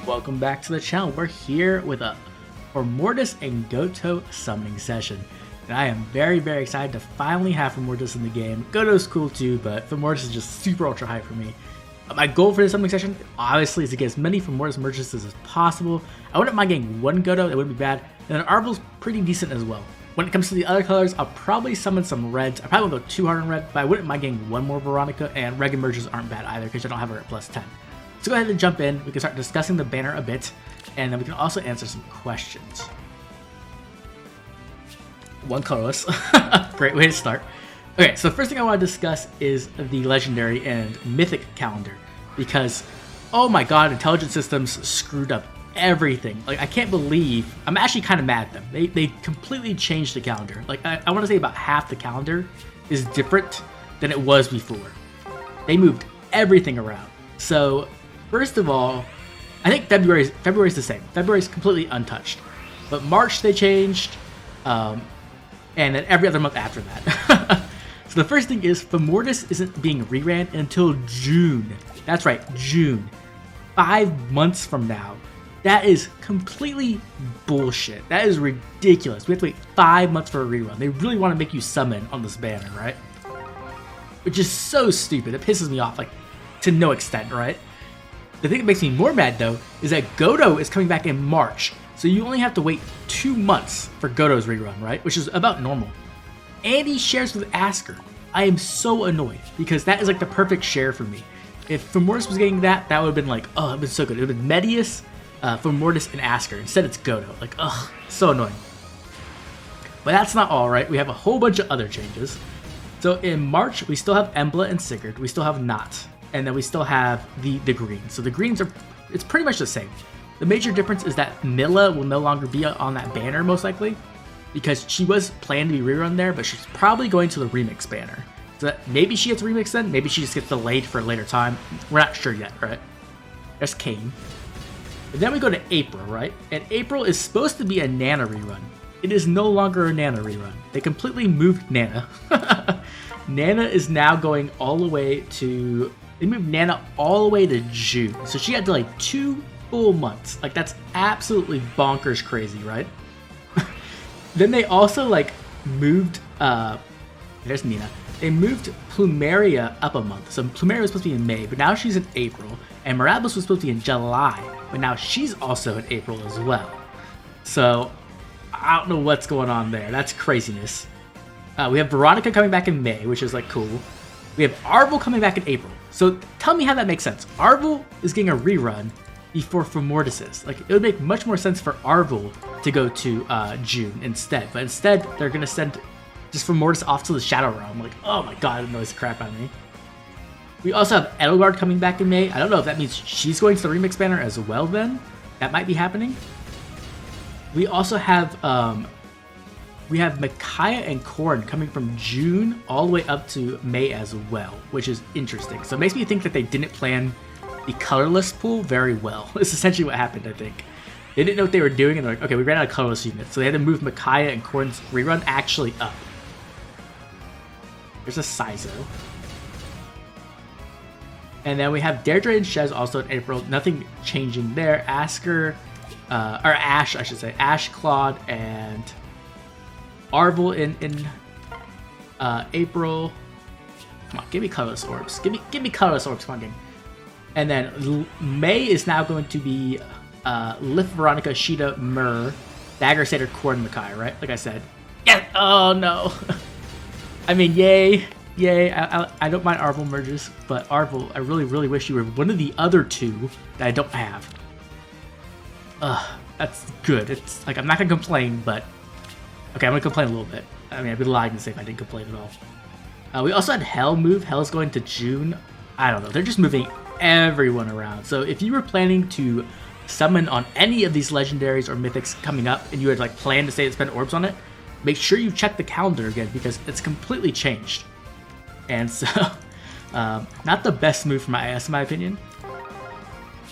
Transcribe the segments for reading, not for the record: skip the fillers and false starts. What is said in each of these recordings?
Welcome back to the channel. We're here with a Fomortiis and Gotoh summoning session. And I am very excited to finally have Fomortiis in the game. Gotoh's cool too, but Fomortiis is just super ultra high for me. My goal for this summoning session, obviously, is to get as many Fomortiis merchants as possible. I wouldn't mind getting one Gotoh, that wouldn't be bad. And then Arvel's pretty decent as well. When it comes to the other colors, I'll probably summon some reds. I probably won't go too hard on red, but I wouldn't mind getting one more Veronica, and Reg merges aren't bad either because I don't have her at plus 10. So go ahead and jump in. We can start discussing the banner a bit, and then we can also answer some questions. One colorless. Great way to start. Okay, so the first thing I want to discuss is the legendary and mythic calendar, because oh my god, intelligent systems screwed up everything. Like, I can't believe, I'm actually kind of mad at them. They completely changed the calendar. Like, I want to say about half the calendar is different than it was before. They moved everything around. So first of all, I think February's the same. February's completely untouched. But March they changed, and then every other month after that. So the first thing is Fomortiis isn't being reran until June. That's right, June. 5 months from now. That is completely bullshit. That is ridiculous. We have to wait 5 months for a rerun. They really want to make you summon on this banner, right? Which is so stupid. It pisses me off, like, to no extent, right? The thing that makes me more mad, though, is that Gotoh is coming back in March. So you only have to wait 2 months for Gotoh's rerun, right? Which is about normal. And he shares with Asker. I am so annoyed, because that is like the perfect share for me. If Fomortiis was getting that, that would have been like, oh, it would have been so good. It would have been Medius, Fomortiis, and Asker. Instead, it's Gotoh. Like, ugh, so annoying. But that's not all, right? We have a whole bunch of other changes. So in March, we still have Emblem and Sigurd. We still have Not. And then we still have the greens. So the greens are, it's pretty much the same. The major difference is that Milla will no longer be on that banner, most likely, because she was planned to be rerun there, but she's probably going to the remix banner. So that maybe she gets remixed then, maybe she just gets delayed for a later time. We're not sure yet, right? There's Kane. And then we go to April, right? And April is supposed to be a Nana rerun. It is no longer a Nana rerun. They completely moved Nana. Nana is now going all the way to... They moved Nana all the way to June. So she had like 2 full months. Like, that's absolutely bonkers crazy, right? Then they also, like, moved... there's Nina. They moved Plumeria up a month. So Plumeria was supposed to be in May, but now she's in April. And Mirablis was supposed to be in July, but now she's also in April as well. So I don't know what's going on there. That's craziness. We have Veronica coming back in May, which is like cool. We have Arvel coming back in April. So tell me how that makes sense. Arvel is getting a rerun before Fomortiis is. Like, it would make much more sense for Arvel to go to June instead. But instead, they're going to send just Fomortiis off to the Shadow Realm. Like, oh my god, it annoys the crap out of me. We also have Edelgard coming back in May. I don't know if that means she's going to the remix banner as well then. That might be happening. We also have Micaiah and Korn coming from June all the way up to May as well, which is interesting. So it makes me think that they didn't plan the colorless pool very well. It's essentially what happened, I think. They didn't know what they were doing, and they're like, okay, we ran out of colorless units. So they had to move Micaiah and Korn's rerun actually up. There's a Sizo. And then we have Deirdre and Shez also in April. Nothing changing there. Asker, or Ash, I should say. Ash, Claude, and Arvel in April. Come on, give me colorless orbs. Give me colorless orbs, come on, game. And then May is now going to be Lith, Veronica, Sheeta, Myrrh, Dagger, Satyr, Korn, Micaiah, right? Like I said. Yeah. Oh no. I mean, yay. Yay, I don't mind Arvel merges, but Arvel, I really wish you were one of the other 2 that I don't have. That's good. It's like, I'm not gonna complain, but okay, I'm gonna complain a little bit. I mean, I'd be lying to say if I didn't complain at all. We also had Hell move. Hell's going to June. I don't know. They're just moving everyone around. So if you were planning to summon on any of these legendaries or mythics coming up, and you had like planned to say to spend orbs on it, make sure you check the calendar again because it's completely changed. And so, not the best move for my AS in my opinion.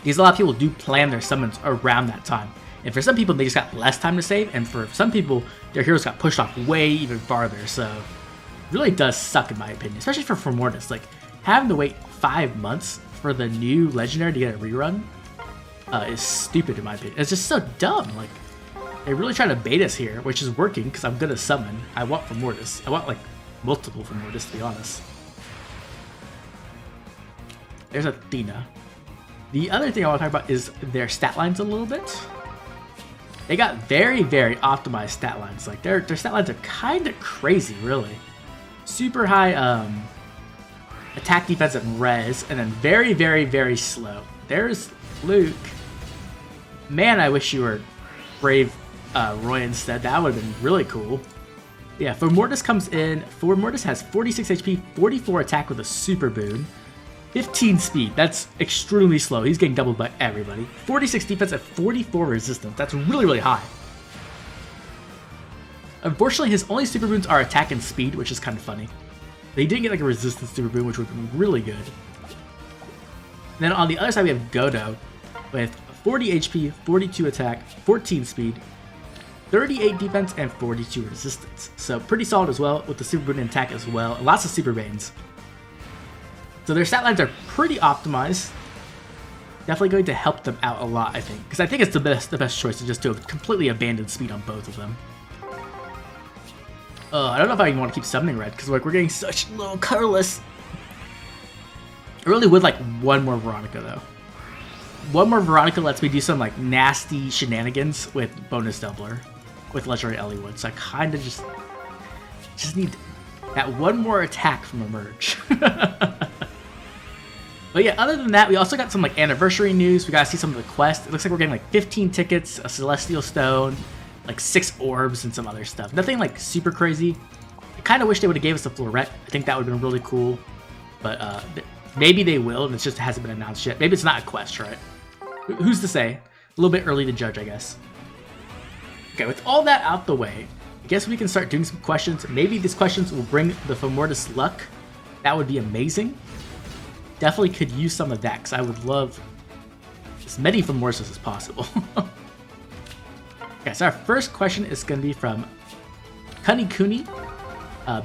Because a lot of people do plan their summons around that time. And for some people, they just got less time to save. And for some people, their heroes got pushed off way even farther. So, it really does suck in my opinion. Especially for Fomortiis. Like, having to wait 5 months for the new legendary to get a rerun is stupid in my opinion. It's just so dumb. Like, they really try to bait us here, which is working because I'm gonna summon. I want Fomortiis. I want like multiple Fomortiis, to be honest. There's Altina. The other thing I want to talk about is their stat lines a little bit. They got very, very optimized stat lines. Like their stat lines are kind of crazy, really. Super high attack, defense, and res, and then very, very, very slow. There's Luke. Man, I wish you were Brave Roy instead. That would have been really cool. Yeah, Fomortiis comes in. Fomortiis has 46 HP, 44 attack with a super boon, 15 speed. That's extremely slow. He's getting doubled by everybody. 46 defense and 44 resistance. That's really, really high. Unfortunately, his only super boons are attack and speed, which is kind of funny. They didn't get like a resistance super boon, which would be really good. And then on the other side, we have Gotoh with 40 HP, 42 attack, 14 speed, 38 defense, and 42 resistance. So pretty solid as well, with the super boon and attack as well. And lots of super banes. So their stat lines are pretty optimized. Definitely going to help them out a lot, I think. Because I think it's the best choice to just to completely abandon speed on both of them. I don't know if I even want to keep summoning red, because like we're getting such low colorless. I really would like one more Veronica though. One more Veronica lets me do some like nasty shenanigans with bonus doubler with legendary Eliwood. So I kind of just need that one more attack from Emerge. But yeah, other than that, we also got some like anniversary news. We got to see some of the quests. It looks like we're getting like 15 tickets, a Celestial Stone, like 6 orbs, and some other stuff. Nothing like super crazy. I kind of wish they would have gave us a Floret. I think that would have been really cool. But maybe they will, and it just hasn't been announced yet. Maybe it's not a quest, right? Who's to say? A little bit early to judge, I guess. Okay, with all that out the way, I guess we can start doing some questions. Maybe these questions will bring the Fomortiis luck. That would be amazing. Definitely could use some of that, because I would love as many Fomortiis as possible. Okay, so our first question is going to be from Kunikuni.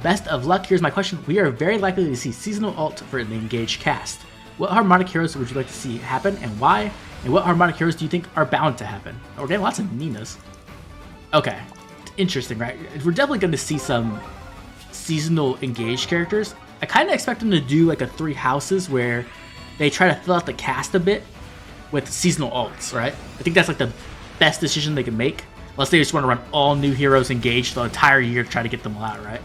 Best of luck. Here's my question. We are very likely to see seasonal ult for an engaged cast. What harmonic heroes would you like to see happen, and why? And what harmonic heroes do you think are bound to happen? Oh, we're getting lots of Ninas. Okay, interesting, right? We're definitely going to see some seasonal engaged characters. I kind of expect them to do like a 3 houses where they try to fill out the cast a bit with seasonal ults, right? I think that's like the best decision they can make, unless they just want to run all new heroes engaged the entire year to try to get them all out, right?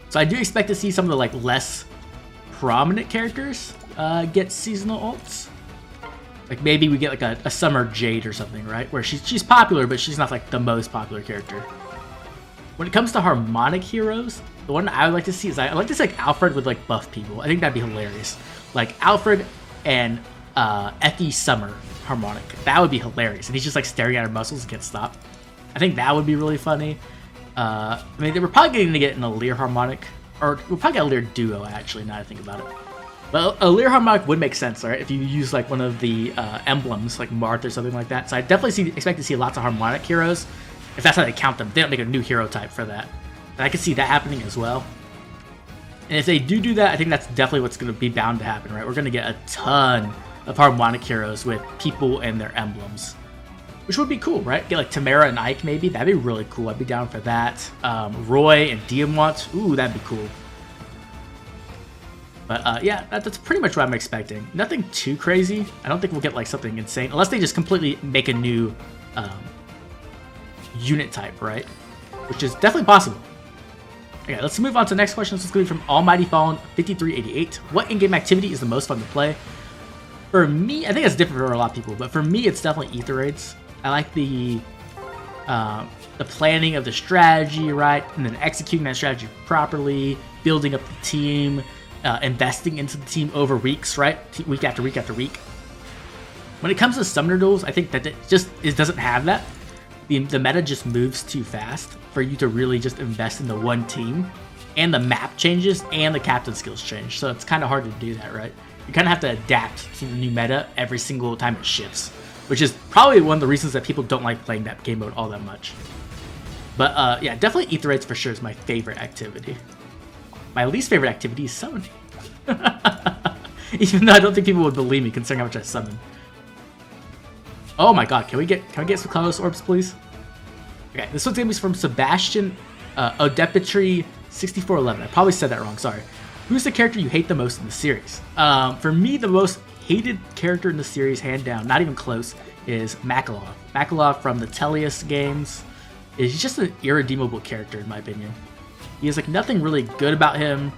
So I do expect to see some of the like less prominent characters get seasonal ults. Like maybe we get like a Summer Jade or something, right? Where she's popular, but she's not like the most popular character. When it comes to harmonic heroes, the one I would like to see is I like to see like Alfred with like buff people. I think that'd be hilarious. Like Alfred and Effie Summer harmonic. That would be hilarious. And he's just like staring at her muscles and can't stop. I think that would be really funny. I mean, they were probably going to get an Alear harmonic, or we'll probably get a Alear duo actually, now that I think about it. But Alear harmonic would make sense, right? If you use like one of the emblems, like Marth or something like that. So I definitely expect to see lots of harmonic heroes. If that's how they count them, they don't make a new hero type for that. And I can see that happening as well. And if they do that, I think that's definitely what's going to be bound to happen, right? We're going to get a ton of harmonic heroes with people and their emblems, which would be cool, right? Get like Tamara and Ike maybe. That'd be really cool. I'd be down for that. Roy and Diamant. Ooh, that'd be cool. But yeah, that's pretty much what I'm expecting. Nothing too crazy. I don't think we'll get like something insane, unless they just completely make a new unit type, right? Which is definitely possible. Okay, let's move on to the next question. This is going to be from Almighty Fallen 5388. What in-game activity is the most fun to play? For me, I think it's different for a lot of people, but for me, it's definitely Ether Raids. I like the planning of the strategy, right? And then executing that strategy properly, building up the team, investing into the team over weeks, right? Week after week after week. When it comes to Summoner Duels, I think that it doesn't have that. The meta just moves too fast for you to really just invest in the one team, and the map changes and the captain skills change. So it's kind of hard to do that, right? You kind of have to adapt to the new meta every single time it shifts, which is probably one of the reasons that people don't like playing that game mode all that much. But yeah, definitely Ether Raids for sure is my favorite activity. My least favorite activity is summoning. Even though I don't think people would believe me considering how much I summon. Oh my god, can we get some Cloudless Orbs, please? Okay, this one's gonna be from Sebastian Odepetry 6411. I probably said that wrong, sorry. Who's the character you hate the most in the series? For me, the most hated character in the series, hand down, not even close, is Makalov. Makalov from the Tellius games is just an irredeemable character in my opinion. He has like nothing really good about him.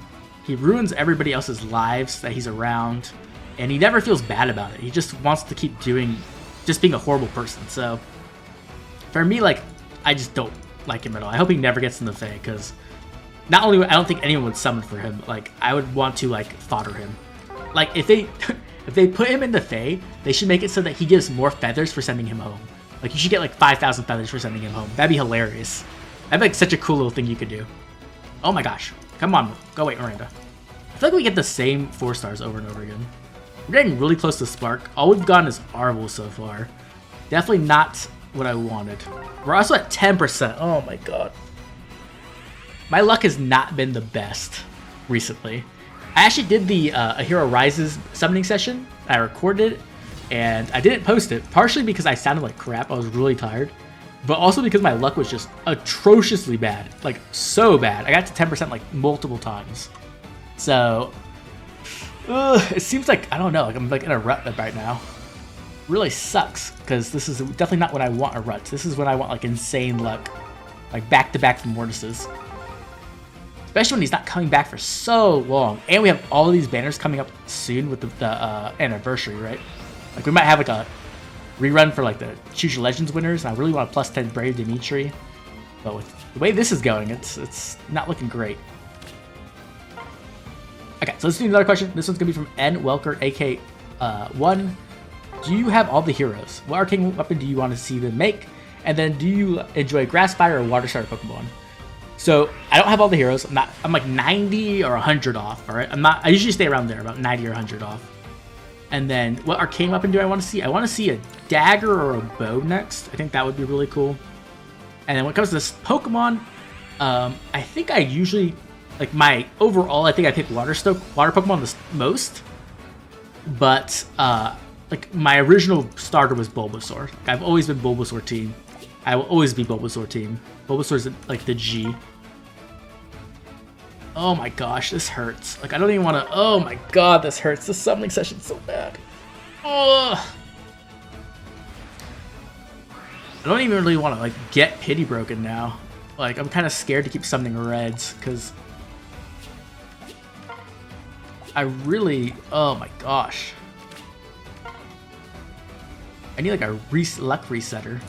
He ruins everybody else's lives that he's around, and he never feels bad about it. He just wants to keep being a horrible person. So for me, like, I just don't like him at all. I hope he never gets in the Fae, because not only I don't think anyone would summon for him, like I would want to like fodder him. Like if they put him in the Fae, they should make it so that he gives more feathers for sending him home. Like you should get like 5,000 feathers for sending him home. That'd be hilarious. That'd be like such a cool little thing you could do. Oh my gosh. Come on. Go away, Miranda. I feel like we get the same 4 stars over and over again. We're getting really close to Spark. All we've gotten is Arvel so far. Definitely not what I wanted. We're also at 10%. Oh my god. My luck has not been the best recently. I actually did the A Hero Rises summoning session. I recorded it, and I didn't post it, partially because I sounded like crap. I was really tired. But also because my luck was just atrociously bad. Like, so bad. I got to 10% like multiple times. So, it seems like, I don't know, like I'm like in a rut right now. Really sucks, because this is definitely not when I want a rut. This is when I want like insane luck. Like back-to-back Fomortiis. Especially when he's not coming back for so long. And we have all of these banners coming up soon with the anniversary, right? Like we might have like a rerun for like the Choose Your Legends winners, and I really want a +10 Brave Dimitri. But with the way this is going, it's not looking great. Okay, so let's do another question. This one's gonna be from N Welker AK1. Do you have all the heroes? What arcane weapon do you want to see them make? And then do you enjoy Grass Fire or Water Starter Pokemon? So I don't have all the heroes. I'm like 90 or 100 off. All right, I usually stay around there, about 90 or 100 off. And then what arcane weapon do I want to see? I want to see a dagger or a bow next. I think that would be really cool. And then when it comes to this Pokemon, I think I usually, like my overall, I think I pick water Pokemon the most. But like my original starter was Bulbasaur. Like, I've always been Bulbasaur team. I will always be Bulbasaur team. Bulbasaur's like the G. Oh my gosh, this hurts. Like I don't even want to. Oh my god, this hurts. This summoning session's so bad. Ugh. I don't even really want to like get pity broken now. Like I'm kind of scared to keep summoning reds because I really. Oh my gosh. I need like a luck resetter.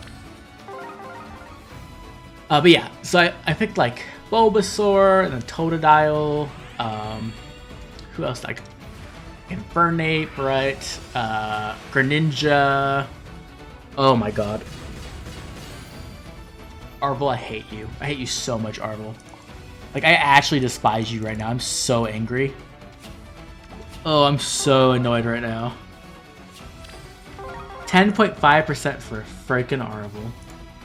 But yeah, so I picked like Bulbasaur and then Totodile. Who else? Like Infernape, right? Greninja. Oh my god. Arvel, I hate you. I hate you so much, Arvel. Like, I actually despise you right now. I'm so angry. Oh, I'm so annoyed right now. 10.5% for freaking Arvel.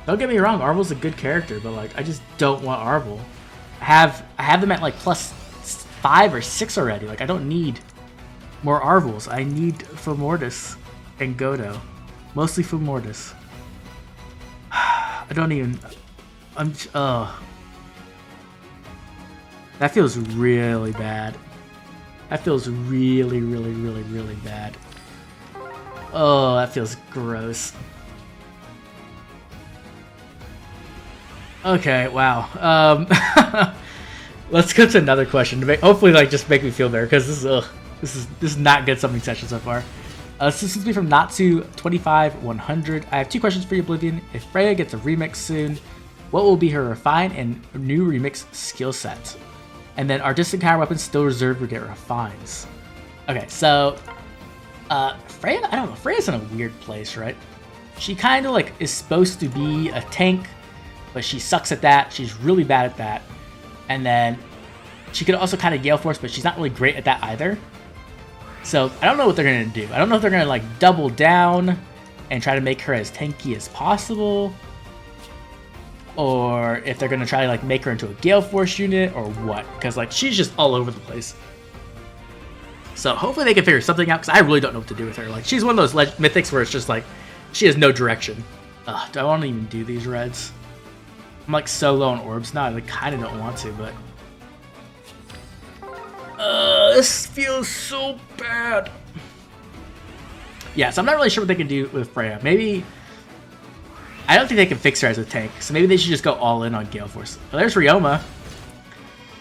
Don't get me wrong, Arvel's a good character, but like I just don't want Arvel. I have them at like +5 or 6 already. Like I don't need more Arvels. I need Fomortiis and Gotoh. Mostly Fomortiis. I don't even. That feels really bad. That feels really, really, really, really bad. Oh, that feels gross. Okay, wow. Let's go to another question. Hopefully, like, just make me feel better, because this is not good summoning session so far. This is me from Natsu25100. I have 2 questions for you, Oblivion. If Freyja gets a remix soon, what will be her refined and new remix skill set? And then are distant counter weapons still reserved to get refines? Okay, so Freyja, I don't know. Freyja's in a weird place, right? She kind of like is supposed to be a tank, but she sucks at that. She's really bad at that. And then she could also kind of Gale Force, but she's not really great at that either. So I don't know what they're going to do. I don't know if they're going to like double down and try to make her as tanky as possible, or if they're going to try to like make her into a Gale Force unit or what, because like she's just all over the place. So hopefully they can figure something out, because I really don't know what to do with her. Like, she's one of those mythics where it's just like, she has no direction. Do I want to even do these reds? I'm like so low on orbs now, I like, kind of don't want to, but... this feels so bad. Yeah, so I'm not really sure what they can do with Freyja. Maybe... I don't think they can fix her as a tank, so maybe they should just go all in on Gale Force. Oh, there's Ryoma.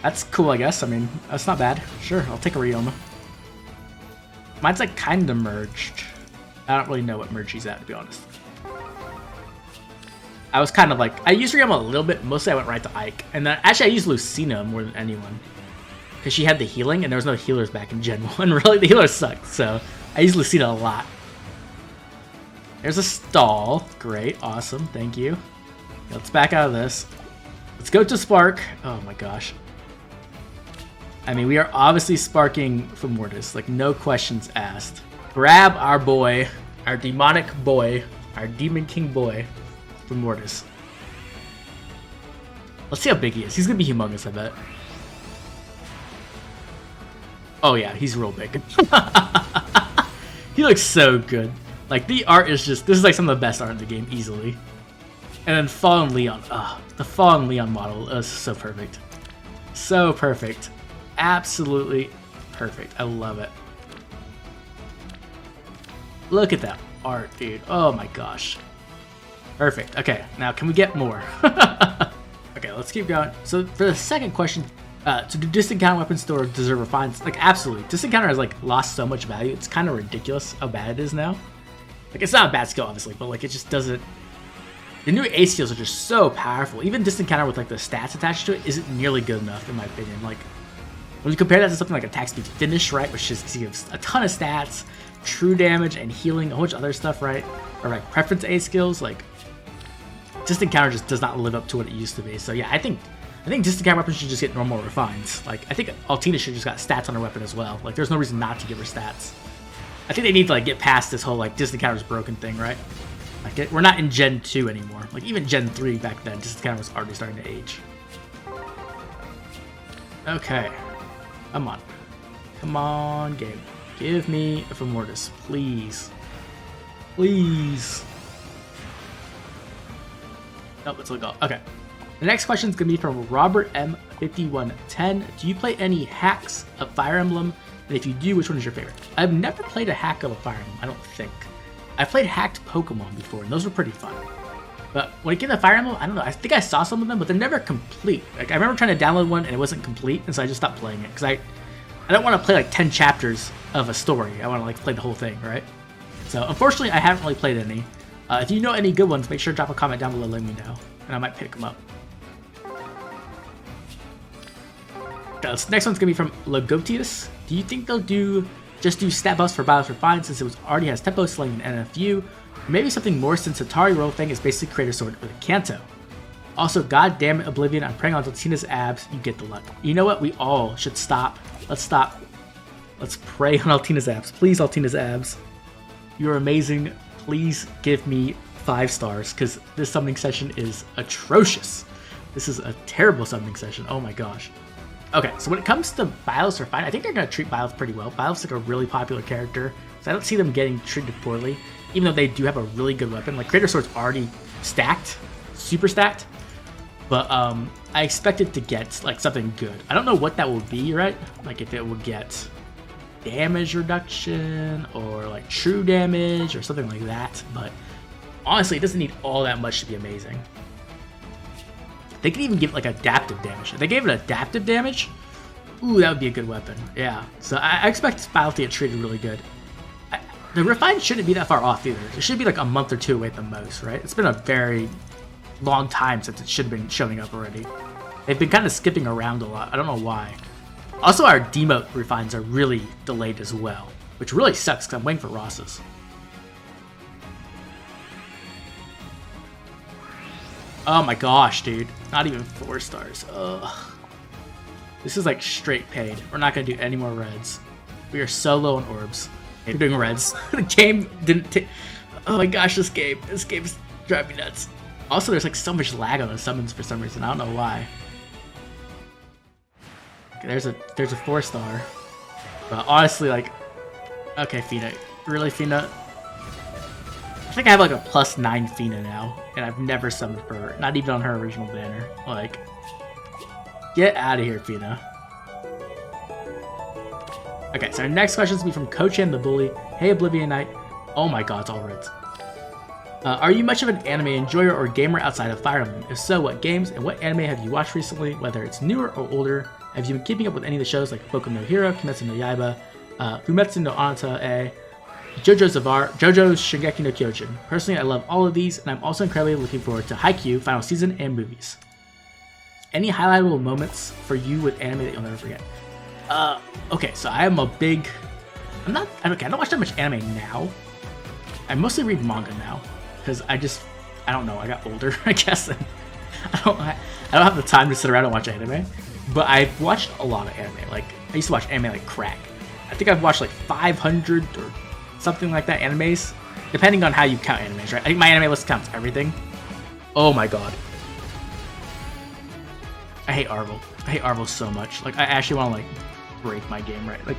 That's cool, I guess. I mean, that's not bad. Sure, I'll take a Ryoma. Mine's like kind of merged. I don't really know what merge she's at, to be honest. I was kind of like... I used Ryoma a little bit. Mostly I went right to Ike. And then actually I used Lucina more than anyone. Because she had the healing, and there was no healers back in Gen 1. Really, the healers sucked, so I used Lucina a lot. There's a stall. Great, awesome, thank you. Let's back out of this. Let's go to Spark. Oh my gosh. I mean, we are obviously sparking Fomortiis, like no questions asked. Grab our boy, our demonic boy, our Demon King boy, Fomortiis. Let's see how big he is. He's gonna be humongous, I bet. Oh yeah, he's real big. He looks so good. Like, the art is just... This is like some of the best art in the game, easily. And then Fallen Leon. The Fallen Leon model is so perfect. So perfect. Absolutely perfect. I love it. Look at that art, dude. Oh my gosh. Perfect. Okay, now can we get more? Okay, let's keep going. So for the second question, to do distant counter weapon store deserve refines? Like, absolutely. Distant counter has like lost so much value. It's kind of ridiculous how bad it is now. Like, it's not a bad skill, obviously, but like it just doesn't... The new A skills are just so powerful. Even distant counter with like the stats attached to it isn't nearly good enough, in my opinion. Like, when you compare that to something like attack speed finish, right, which just gives a ton of stats, true damage, and healing, a whole bunch of other stuff, right? Or like preference A skills, like distant counter just does not live up to what it used to be. So yeah, I think distant counter weapons should just get normal refines. Like, I think Altina should just got stats on her weapon as well. Like, there's no reason not to give her stats. I think they need to like get past this whole like distant counter's broken thing, right? Like, we're not in Gen 2 anymore. Like, even Gen 3 back then, distant counter was already starting to age. Okay. Come on. Come on, game. Give me a Fomortiis, please. Please. Nope, let's look up. Okay. The next question is going to be from Robert M5110. Do you play any hacks of Fire Emblem? And if you do, which one is your favorite? I've never played a hack of a Fire Emblem, I don't think. I've played hacked Pokemon before, and those were pretty fun. But when it came to Fire Emblem, I don't know. I think I saw some of them, but they're never complete. Like, I remember trying to download one, and it wasn't complete, and so I just stopped playing it. Because I don't want to play like 10 chapters of a story. I want to like play the whole thing, right? So unfortunately, I haven't really played any. If you know any good ones, make sure to drop a comment down below, let me know, and I might pick them up. This next one's gonna be from Logotius. Do you think they'll just do stat buffs for Byleth Refined since it already has tempo sling and NFU? Or maybe something more since Atari Roll Thing is basically Creator Sword with a Kanto. Also, god damn it, Oblivion, I'm praying on Altina's abs, you get the luck. You know what? We all should stop. Let's stop. Let's pray on Altina's abs. Please, Altina's abs. You're amazing. Please give me 5 stars, because this summoning session is atrocious. This is a terrible summoning session. Oh my gosh. Okay, so when it comes to Byleth Refined, I think they're going to treat Byleth pretty well. Byleth's like a really popular character, so I don't see them getting treated poorly, even though they do have a really good weapon. Like, Creator Sword's already stacked, super stacked, but I expect it to get like something good. I don't know what that will be, right? Like, if it will get damage reduction or like true damage or something like that, but honestly, it doesn't need all that much to be amazing. They could even give like adaptive damage. If they gave it adaptive damage, ooh, that would be a good weapon. Yeah, so I expect Byleth to get treated really good. The Refined shouldn't be that far off either. It should be like a month or 2 away at the most, right? It's been a very long time since it should have been showing up already. They've been kind of skipping around a lot. I don't know why. Also, our demote refines are really delayed as well, which really sucks because I'm waiting for Ross's. Oh my gosh, dude. Not even 4 stars. Ugh. This is like straight paid. We're not going to do any more reds. We are so low on orbs. We're doing reds. The game didn't take... Oh my gosh, this game's driving me nuts. Also, there's like so much lag on the summons for some reason. I don't know why. Okay, there's a 4 star. But honestly, like, okay, Fina, really, Fina? I think I have like a +9 Fina now, and I've never summoned her, not even on her original banner. Like, get out of here, Fina. Okay, so our next question is going to be from Kochan the Bully. Hey, Oblivion Knight. Oh my god, it's all reds. Are you much of an anime enjoyer or gamer outside of Fire Emblem? If so, what games and what anime have you watched recently, whether it's newer or older? Have you been keeping up with any of the shows like Boku no Hero, Kimetsu no Yaiba, Fumetsu no Anata-e, JoJo's Shingeki no Kyojin? Personally, I love all of these, and I'm also incredibly looking forward to Haikyuu, final season, and movies. Any highlightable moments for you with anime that you'll never forget? Okay, so I am a big... I don't watch that much anime now. I mostly read manga now, because I don't know, I got older, I guess. I don't have the time to sit around and watch anime, but I've watched a lot of anime. Like, I used to watch anime like crack. I think I've watched like 500 or something like that animes, depending on how you count animes, right? I think my anime list counts everything. Oh my god. I hate Arvel. I hate Arvel so much. Like, I actually want to like break my game, right? Like,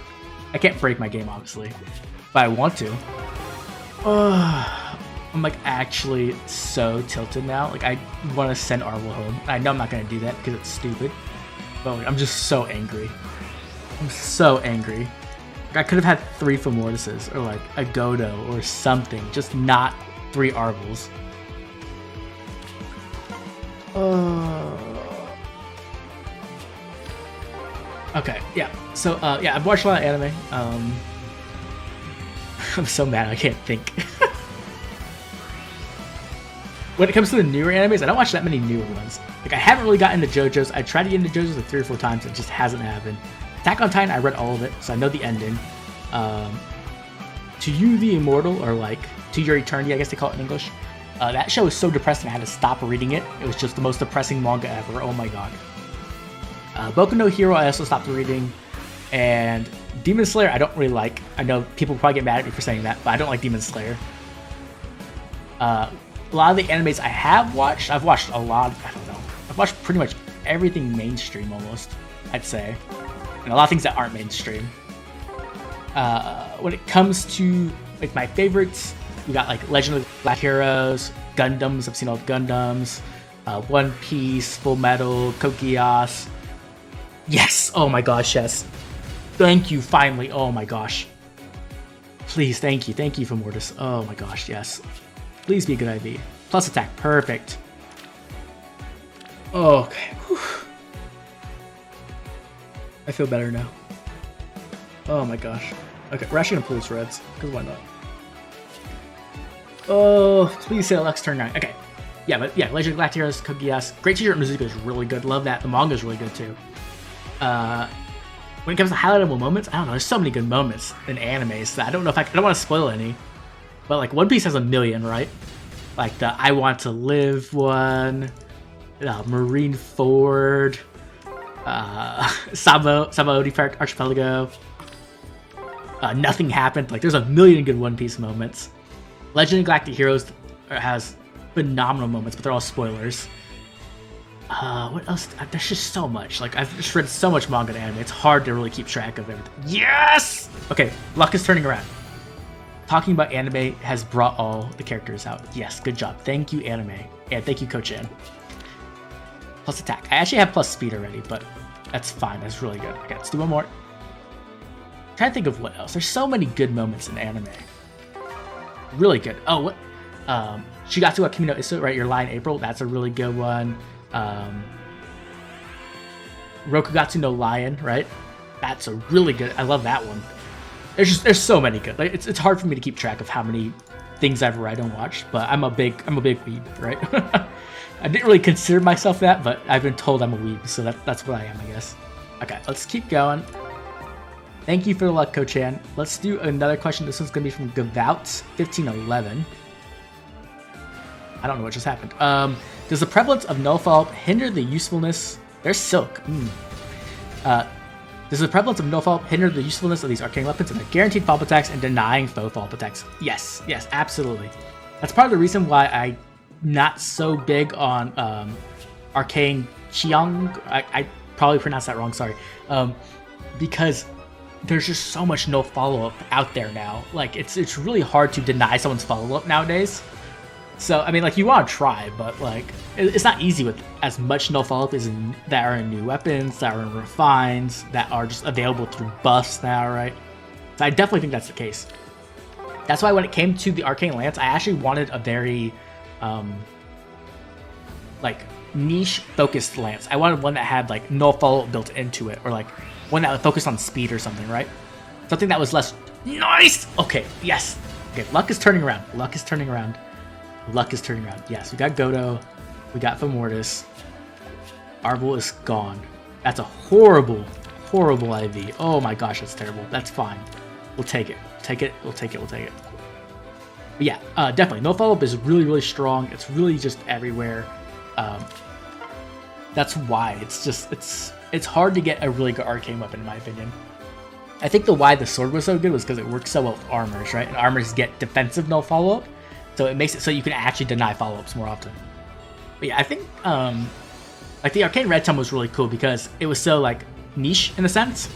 I can't break my game, obviously, but I want to. I'm like actually so tilted now. Like, I want to send Arvel home. I know I'm not going to do that because it's stupid, but like, I'm just so angry. I'm so angry. Like, I could have had 3 Fomortises or like a Gotoh or something, just not 3 Arvels. Okay, yeah. So, yeah, I've watched a lot of anime. I'm so mad I can't think. When it comes to the newer animes, I don't watch that many newer ones. Like, I haven't really gotten into JoJo's. I tried to get into JoJo's like 3 or 4 times. It just hasn't happened. Attack on Titan, I read all of it, so I know the ending. To You the Immortal, or like To Your Eternity, I guess they call it in English. That show was so depressing I had to stop reading it. It was just the most depressing manga ever. Oh my god. Boku no Hero I also stopped reading, and Demon Slayer I don't really like. I know people probably get mad at me for saying that, but I don't like Demon Slayer. A lot of the animes I have watched, I've watched a lot, I don't know. I've watched pretty much everything mainstream almost, I'd say. And a lot of things that aren't mainstream. When it comes to like my favorites, we got like Legend of the Black Heroes, Gundams, I've seen all the Gundams, One Piece, Full Metal, Code Geass. Yes! Oh my gosh, yes. Thank you, finally. Oh my gosh. Please, thank you. Thank you, Fomortiis. Oh my gosh, yes. Please be a good IV. Plus attack, perfect. Oh, okay. Whew. I feel better now. Oh my gosh. Okay, we're actually gonna pull these reds, because why not? Oh, please say Lux turn 9. Okay. Yeah, but yeah, Legend of Black Heroes, Code Geass. Great Teacher Mizuka is really good. Love that. The manga is really good too. When it comes to highlightable moments, I don't know. There's so many good moments in animes that I don't know if I don't want to spoil any. But like One Piece has a million, right? Like the I Want to Live one, Marine Ford, Sabaody Archipelago. Nothing happened. Like there's a million good One Piece moments. Legend of Galactic Heroes has phenomenal moments, but they're all spoilers. What else? There's just so much. Like, I've just read so much manga and anime. It's hard to really keep track of everything. Yes! Okay, luck is turning around. Talking about anime has brought all the characters out. Yes, good job. Thank you, anime. And thank you, Kochan. Plus attack. I actually have plus speed already, but that's fine. That's really good. Okay, let's do one more. I'm trying to think of what else. There's so many good moments in anime. Really good. Oh, what? Shigatsu wa Kimi no Isu, right? Your line April. That's a really good one. Rokugatsu no Lion, right? That's a really good. I love that one. There's so many good. Like it's hard for me to keep track of how many things I've read and watched, but I'm a big weeb, right? I didn't really consider myself that, but I've been told I'm a weeb, so that's what I am, I guess. Okay, let's keep going. Thank you for the luck, Kochan. Let's do another question. This one's gonna be from Gavouts1511. I don't know what just happened. Does the prevalence of Null Follow-Up hinder the usefulness? There's Silk. Does the prevalence of Null Follow-Up hinder the usefulness of these arcane weapons and the guaranteed follow-up attacks and denying foe follow-up attacks? Yes, yes, absolutely. That's part of the reason why I'm not so big on Arcane Chiang. I probably pronounced that wrong, sorry. Because there's just so much no follow-up out there now. Like, it's really hard to deny someone's follow-up nowadays. So, I mean, like, you want to try, but, like, it's not easy with as much no follow-up as that are in new weapons, that are in refines, that are just available through buffs now, right? So I definitely think that's the case. That's why when it came to the Arcane Lance, I actually wanted a very, like, niche-focused lance. I wanted one that had, like, no follow-up built into it, or, like, one that would focus on speed or something, right? Something that was less... Nice! Okay, yes! Okay, luck is turning around. Luck is turning around. Luck is turning around. Yes, we got Gotoh. We got Fomortiis. Arvel is gone. That's a horrible, horrible IV. Oh my gosh, that's terrible. That's fine. We'll take it. Take it. We'll take it. We'll take it. But yeah, definitely. No follow-up is really, really strong. It's really just everywhere. That's why it's hard to get a really good arcane weapon in my opinion. I think why the sword was so good was because it works so well with armors, right? And armors get defensive no follow-up, so it makes it so you can actually deny follow-ups more often. But yeah, I think like the arcane red tome was really cool because it was so like niche in a sense.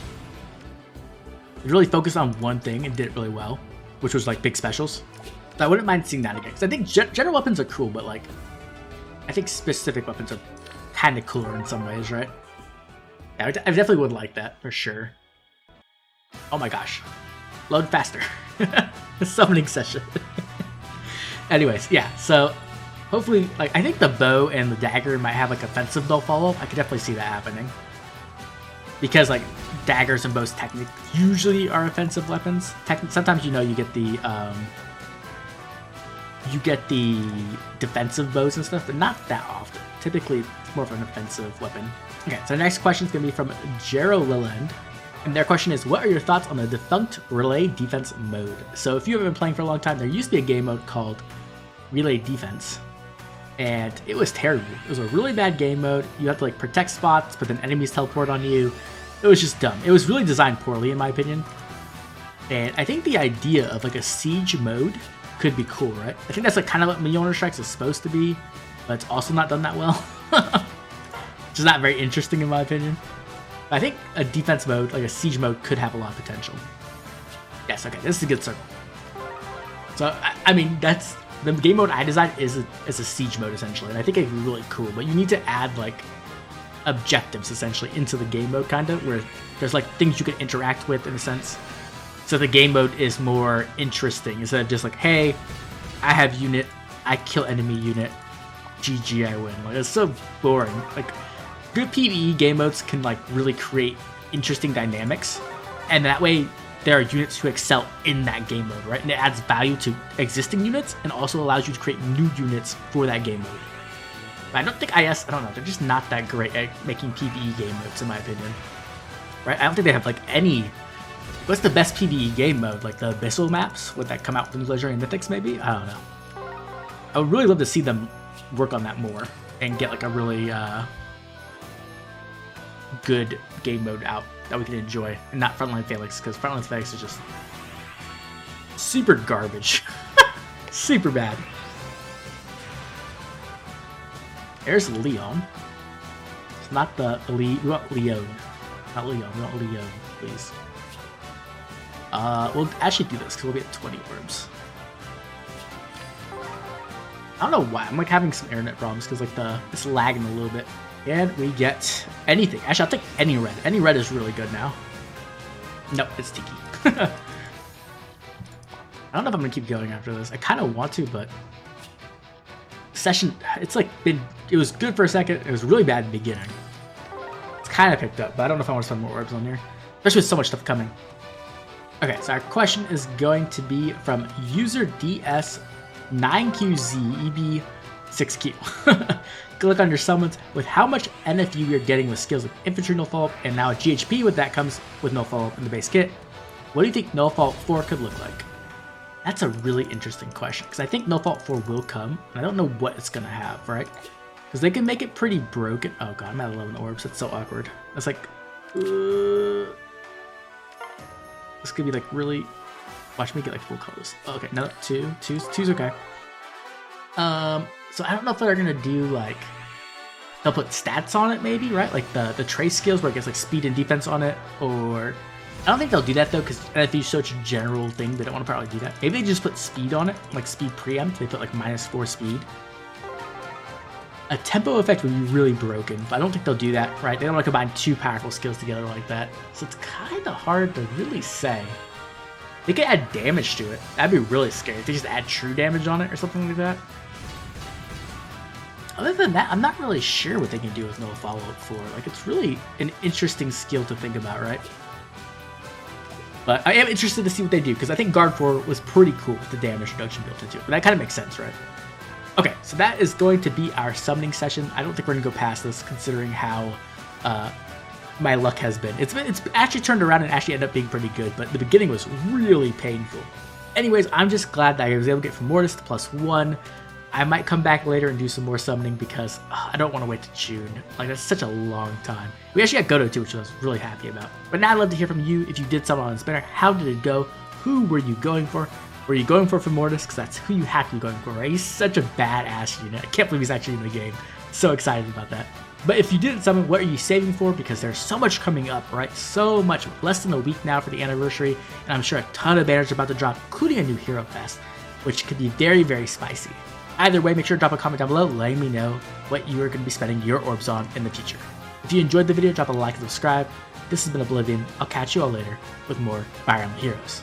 It really focused on one thing and did it really well, which was like big specials. So I wouldn't mind seeing that again. Because I think general weapons are cool, but like I think specific weapons are kind of cooler in some ways, right? Yeah, I definitely would like that for sure. Oh my gosh. Load faster. Summoning session. Anyways, yeah, so hopefully, like, I think the bow and the dagger might have like offensive no follow-up. I could definitely see that happening. Because like daggers and bows technically usually are offensive weapons. Sometimes, you know, you get the defensive bows and stuff, but not that often. Typically, it's more of an offensive weapon. Okay, so the next question is going to be from Jero Lilland. And their question is, what are your thoughts on the defunct Relay Defense mode? So if you haven't been playing for a long time, there used to be a game mode called Relay Defense. And it was terrible. It was a really bad game mode. You have to like protect spots, but then enemies teleport on you. It was just dumb. It was really designed poorly in my opinion. And I think the idea of like a siege mode could be cool, right? I think that's like kind of what Mjolnir Strikes is supposed to be, but it's also not done that well. Which is not very interesting in my opinion. But I think a defense mode, like a siege mode, could have a lot of potential. Yes, okay, this is a good circle. So, I mean, that's... The game mode I designed is a siege mode, essentially, and I think it'd be really cool, but you need to add, like, objectives, essentially, into the game mode, kind of, where there's, like, things you can interact with, in a sense. So the game mode is more interesting, instead of just like, hey, I have unit, I kill enemy unit, GG, I win. Like, it's so boring. Like, good PvE game modes can, like, really create interesting dynamics, and that way there are units who excel in that game mode, right? And it adds value to existing units and also allows you to create new units for that game mode. But I don't think I don't know, they're just not that great at making PvE game modes, in my opinion. Right? I don't think they have, like, any... What's the best PvE game mode? Like, the Abyssal maps? Would that come out from Legendary and Mythics, maybe? I don't know. I would really love to see them work on that more and get, like, a really, good game mode out that we can enjoy, and not Frontline Phalanx, because Frontline Phalanx is just super garbage. Super bad. There's Leon. It's not the we want Leon. Not Leon, we want Leon, please. We'll actually do this, because we'll get 20 orbs. I don't know why, I'm like having some internet problems, because like it's lagging a little bit. And we get anything. Actually, I'll take any red. Any red is really good now. Nope, it's Tiki. I don't know if I'm gonna keep going after this. I kind of want to, but session, it's like it was good for a second. It was really bad in the beginning. It's kind of picked up, but I don't know if I want to spend more orbs on here, especially with so much stuff coming. Okay, so our question is going to be from user DS9QZEB6Q. Click on your summons with how much NFU you're getting with skills like infantry no follow-up, and now a GHP with that comes with no follow-up in the base kit. What do you think Null Follow-Up 4 could look like? That's a really interesting question, because I think Null Follow-Up 4 will come, and I don't know what it's going to have, right? Because they can make it pretty broken. Oh god, I'm at 11 orbs. That's so awkward. That's like... this could be like really... Watch me get like full colors. Oh, okay, no, two's okay. So I don't know if they're gonna do like... They'll put stats on it maybe, right? Like the trace skills where it gets like speed and defense on it, or I don't think they'll do that though, because NFU is such a general thing. They don't want to probably do that. Maybe they just put speed on it, like speed preempt. They put like -4 speed. A tempo effect would be really broken, but I don't think they'll do that, right? They don't want to combine 2 powerful skills together like that. So it's kind of hard to really say. They could add damage to it. That'd be really scary. If they just add true damage on it or something like that. Other than that, I'm not really sure what they can do with Null Follow-Up 4. Like, it's really an interesting skill to think about, right? But I am interested to see what they do, because I think Guard 4 was pretty cool with the damage reduction built into it. But that kind of makes sense, right? Okay, so that is going to be our summoning session. I don't think we're going to go past this, considering how my luck has been. It's actually turned around and actually ended up being pretty good, but the beginning was really painful. Anyways, I'm just glad that I was able to get Fomortiis to +1. I might come back later and do some more summoning because I don't want to wait to June. Like, that's such a long time. We actually got Gotoh too, which I was really happy about. But now I'd love to hear from you. If you did summon on Spinner, how did it go? Who were you going for? Were you going for Fomortiis? Because that's who you have to be going for, right? He's such a badass unit. I can't believe he's actually in the game. So excited about that. But if you didn't summon, what are you saving for? Because there's so much coming up, right? So much. Less than a week now for the anniversary. And I'm sure a ton of banners are about to drop, including a new Hero Fest, which could be very, very spicy. Either way, make sure to drop a comment down below letting me know what you are going to be spending your orbs on in the future. If you enjoyed the video, drop a like and subscribe. This has been Oblivion. I'll catch you all later with more Fire Emblem Heroes.